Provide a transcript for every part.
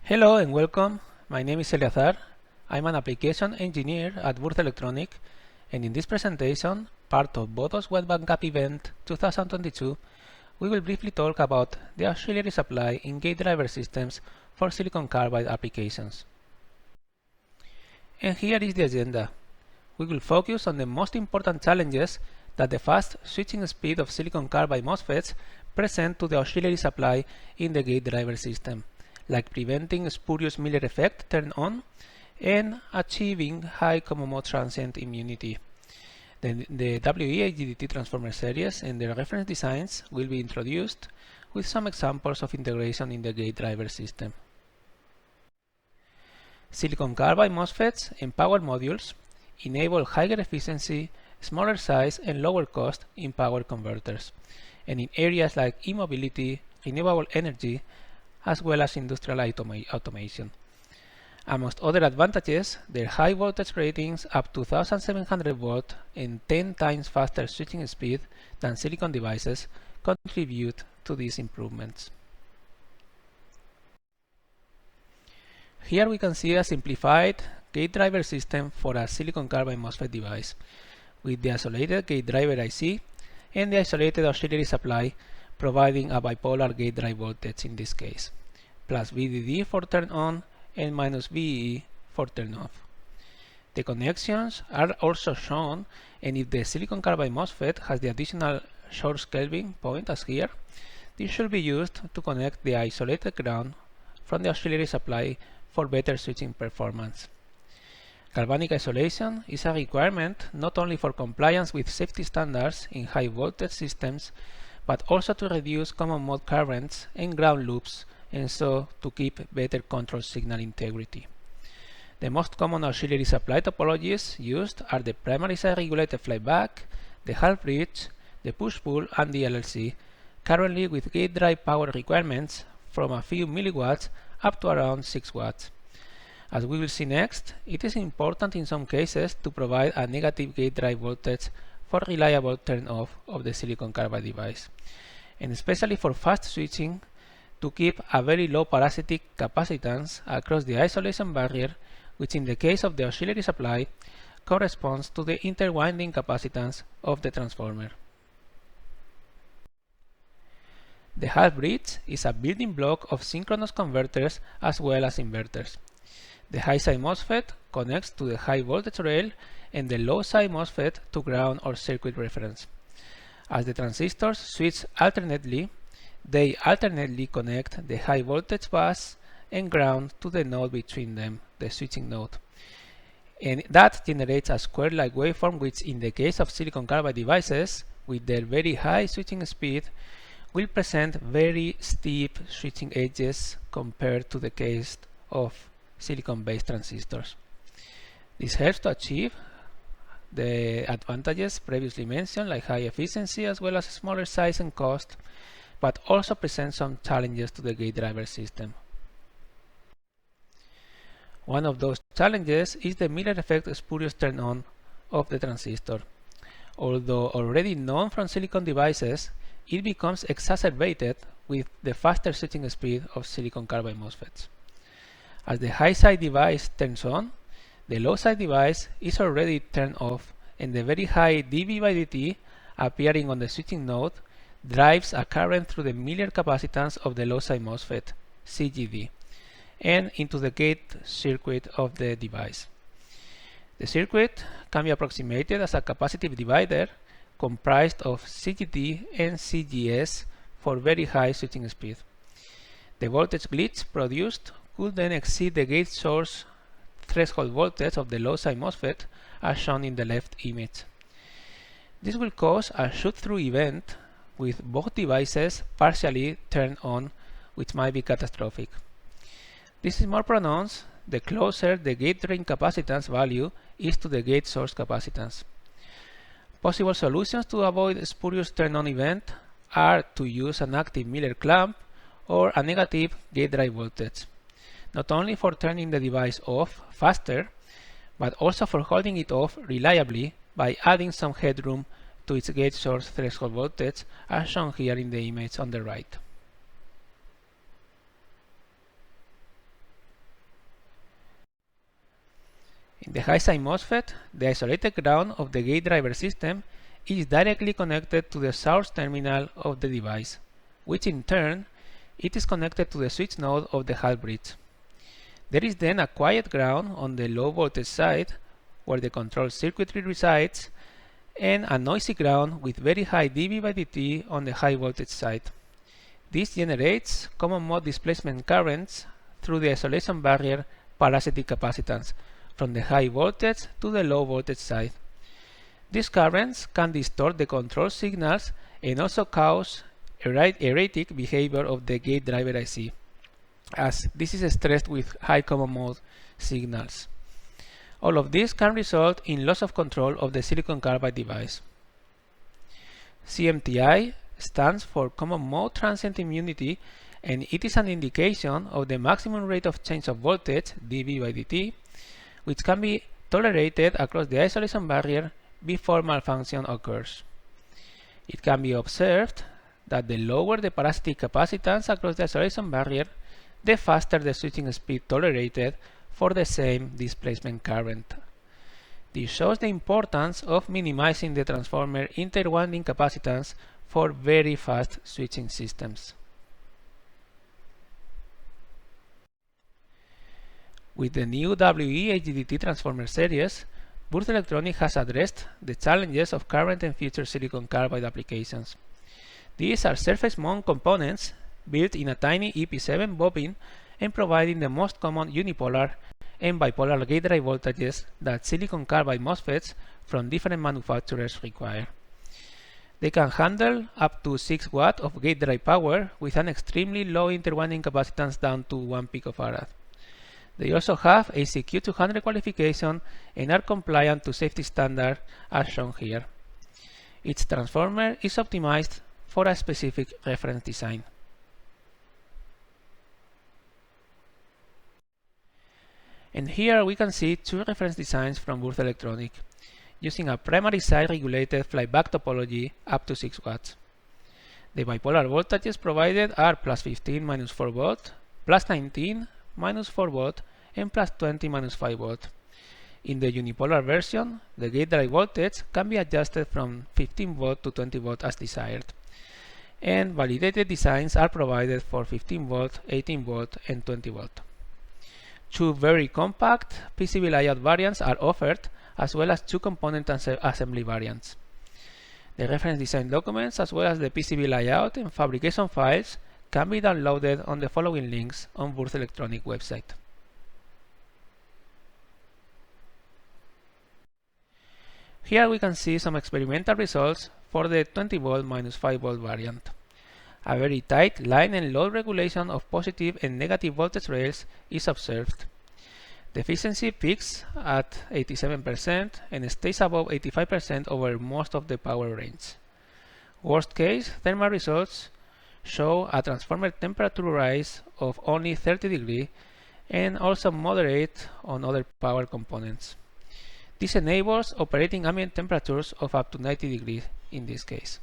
Hello and welcome. My name is Eleazar. I'm an application engineer at Würth Elektronik, and in this presentation, part of Bodo's Web Backup event 2022, we will briefly talk about the auxiliary supply in gate driver systems for silicon carbide applications. And here is the agenda. We will focus on the most important challenges that the fast switching speed of silicon carbide MOSFETs present to the auxiliary supply in the gate driver system, like preventing spurious Miller effect turn on and achieving high common mode transient immunity. The WE-AGDT transformer series and their reference designs will be introduced with some examples of integration in the gate driver system. Silicon carbide MOSFETs and power modules enable higher efficiency, smaller size, and lower cost in power converters, and in areas like e-mobility, renewable energy, as well as industrial automation. Amongst other advantages, their high voltage ratings up to 1700 volt and 10 times faster switching speed than silicon devices contribute to these improvements. Here we can see a simplified gate driver system for a silicon carbide MOSFET device, with the isolated gate driver IC and the isolated auxiliary supply providing a bipolar gate drive voltage in this case, plus VDD for turn on and minus VEE for turn off. The connections are also shown, and if the silicon carbide MOSFET has the additional short scaling point as here, this should be used to connect the isolated ground from the auxiliary supply for better switching performance. Galvanic isolation is a requirement not only for compliance with safety standards in high voltage systems, but also to reduce common mode currents and ground loops, and so to keep better control signal integrity. The most common auxiliary supply topologies used are the primary side regulated flyback, the half bridge, the push-pull, and the LLC, currently with gate drive power requirements from a few milliwatts up to around 6 watts. As we will see next, it is important in some cases to provide a negative gate drive voltage for reliable turn-off of the silicon carbide device, and especially for fast switching, to keep a very low parasitic capacitance across the isolation barrier, which in the case of the auxiliary supply corresponds to the interwinding capacitance of the transformer. The half bridge is a building block of synchronous converters as well as inverters. The high side MOSFET connects to the high voltage rail and the low side MOSFET to ground or circuit reference. As the transistors switch alternately, they alternately connect the high voltage bus and ground to the node between them, the switching node. And that generates a square-like waveform which, in the case of silicon carbide devices with their very high switching speed, will present very steep switching edges compared to the case of silicon-based transistors. This helps to achieve the advantages previously mentioned, like high efficiency as well as smaller size and cost, but also presents some challenges to the gate driver system. One of those challenges is the Miller effect spurious turn-on of the transistor. Although already known from silicon devices, it becomes exacerbated with the faster switching speed of silicon carbide MOSFETs. As the high side device turns on, the low side device is already turned off, and the very high dV by dt appearing on the switching node drives a current through the Miller capacitance of the low side MOSFET, CGD, and into the gate circuit of the device. The circuit can be approximated as a capacitive divider comprised of CGD and CGS for very high switching speed. The voltage glitch produced could then exceed the gate source threshold voltage of the low side MOSFET as shown in the left image. This will cause a shoot-through event with both devices partially turned on, which might be catastrophic. This is more pronounced the closer the gate drain capacitance value is to the gate source capacitance. Possible solutions to avoid a spurious turn-on event are to use an active Miller clamp or a negative gate drive voltage, not only for turning the device off faster, but also for holding it off reliably by adding some headroom to its gate source threshold voltage, as shown here in the image on the right. In the high-side MOSFET, the isolated ground of the gate driver system is directly connected to the source terminal of the device, which in turn it is connected to the switch node of the half bridge. There is then a quiet ground on the low voltage side where the control circuitry resides, and a noisy ground with very high dB/dt on the high voltage side. This generates common mode displacement currents through the isolation barrier parasitic capacitance from the high voltage to the low voltage side. These currents can distort the control signals and also cause erratic behavior of the gate driver IC, as this is stressed with high common mode signals. All of this can result in loss of control of the silicon carbide device. CMTI stands for common mode transient immunity, and it is an indication of the maximum rate of change of voltage, dB/dt, which can be tolerated across the isolation barrier before malfunction occurs. It can be observed that the lower the parasitic capacitance across the isolation barrier, the faster the switching speed tolerated for the same displacement current. This shows the importance of minimizing the transformer interwinding capacitance for very fast switching systems. With the new WE-AGDT transformer series, Würth Elektronik has addressed the challenges of current and future silicon carbide applications. These are surface mount components built in a tiny EP7 bobbin and providing the most common unipolar and bipolar gate drive voltages that silicon carbide MOSFETs from different manufacturers require. They can handle up to 6 watts of gate drive power with an extremely low interwinding capacitance down to 1 picofarad. They also have a CQ200 qualification and are compliant to safety standard as shown here. Each transformer is optimized for a specific reference design. And here we can see two reference designs from Würth Elektronik, using a primary side regulated flyback topology up to 6 watts. The bipolar voltages provided are plus 15 minus 4 volt, plus 19 minus 4 volt, and plus 20 minus 5 volt. In the unipolar version, the gate drive voltage can be adjusted from 15 volt to 20 volt as desired. And validated designs are provided for 15 volt, 18 volt, and 20 volt. Two very compact PCB layout variants are offered, as well as two component assembly variants. The reference design documents, as well as the PCB layout and fabrication files, can be downloaded on the following links on Würth Elektronik website. Here we can see some experimental results for the 20 volt minus 5 volt variant. A very tight line and load regulation of positive and negative voltage rails is observed. The efficiency peaks at 87% and stays above 85% over most of the power range. Worst case thermal results show a transformer temperature rise of only 30 degrees and also moderate on other power components. This enables operating ambient temperatures of up to 90 degrees in this case.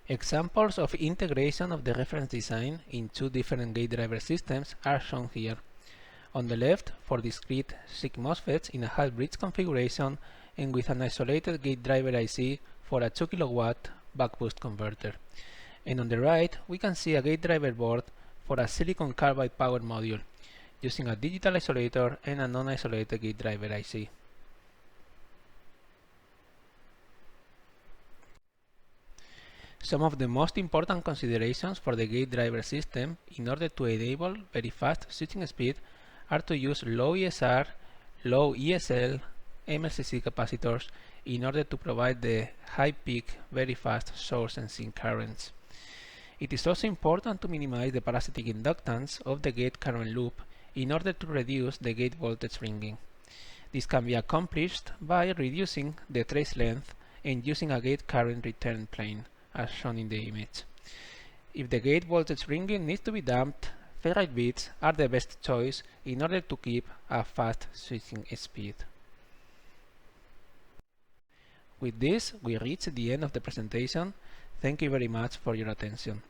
Examples of integration of the reference design in two different gate driver systems are shown here. On the left, for discrete SiC MOSFETs in a half bridge configuration and with an isolated gate driver IC for a 2 kW buck boost converter. And on the right, we can see a gate driver board for a silicon carbide power module using a digital isolator and a non-isolated gate driver IC. Some of the most important considerations for the gate driver system in order to enable very fast switching speed are to use low ESR, low ESL, MLCC capacitors in order to provide the high peak, very fast source and sink currents. It is also important to minimize the parasitic inductance of the gate current loop in order to reduce the gate voltage ringing. This can be accomplished by reducing the trace length and using a gate current return plane, as shown in the image. If the gate voltage ringing needs to be damped, ferrite bits are the best choice in order to keep a fast switching speed. With this, we reach the end of the presentation. Thank you very much for your attention.